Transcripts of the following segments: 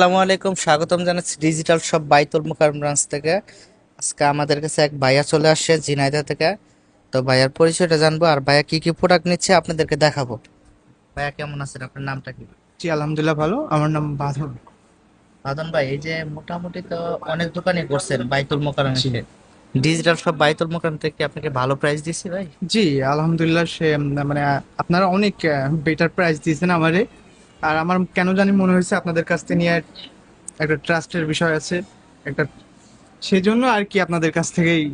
আসসালামু আলাইকুম, স্বাগতম জানাচ্ছি ডিজিটাল শপ বাইতুল মুকাররম ব্রাঞ্চ থেকে। আজকে আমাদের কাছে এক ভাইয়া চলে আসছে ঝিনাইদহ থেকে। তো ভাইয়ার পরিচয়টা জানবো আর ভাইয়া কি কি প্রোডাক্ট নিচ্ছে আপনাদেরকে দেখাবো। ভাইয়া কেমন আছেন, আপনার নামটা কি? জি আলহামদুলিল্লাহ ভালো। আমার নাম বাঁধন। বাদন ভাই, এই যে মোটামুটি তো অনেক দোকানই করছেন বাইতুল মুকাররম জি এসে, ডিজিটাল শপ বাইতুল মুকাররম থেকে আপনাকে ভালো প্রাইস দিছি ভাই। জি আলহামদুলিল্লাহ সে মানে আপনারা অনেক বেটার প্রাইস দিয়েছেন আমারে। আর আমার কেন জানি মনে হয়েছে আপনাদের কাছ থেকে নিয়ে একটা ট্রাস্টের বিষয় আছে একটা, সেই জন্য আর কি আপনাদের কাছ থেকেই।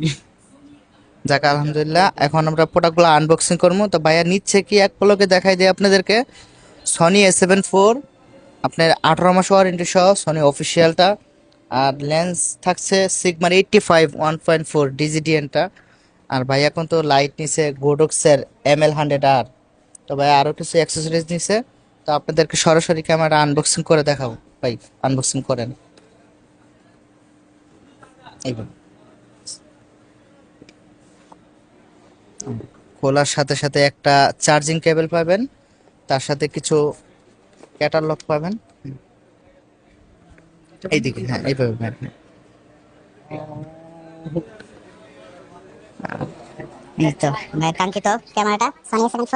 যাক আলহামদুলিল্লাহ, এখন আমরা প্রোডাক্টগুলো আনবক্সিং করবো। তো ভাইয়া নিচ্ছে কি এক পলকে দেখাই দিই আপনাদেরকে। সনি A7 IV, আপনার 18 মাস ওয়ারেন্টি সহ সনি অফিসিয়ালটা। আর লেন্স থাকছে Sigma 85 1.4 ডিজিডিএনটা। আর ভাই এখন তো লাইট নিছে গোডক্সের ML100R। তো ভাই আরও কিছু অ্যাক্সেসরিজ নিছে। তো আপনাদেরকে সরাসরি ক্যামেরা আনবক্সিং করে দেখাবো। ভাই আনবক্সিং করেন। এইবার খোলার সাথে সাথে একটা চার্জিং কেবল পাবেন, তার সাথে কিছু ক্যাটালগ পাবেন। এইদিকে, হ্যাঁ এইভাবে হ্যাঁ। এই তো ভাই কাঙ্ক্ষিত ক্যামেরাটা সনি A7 IV।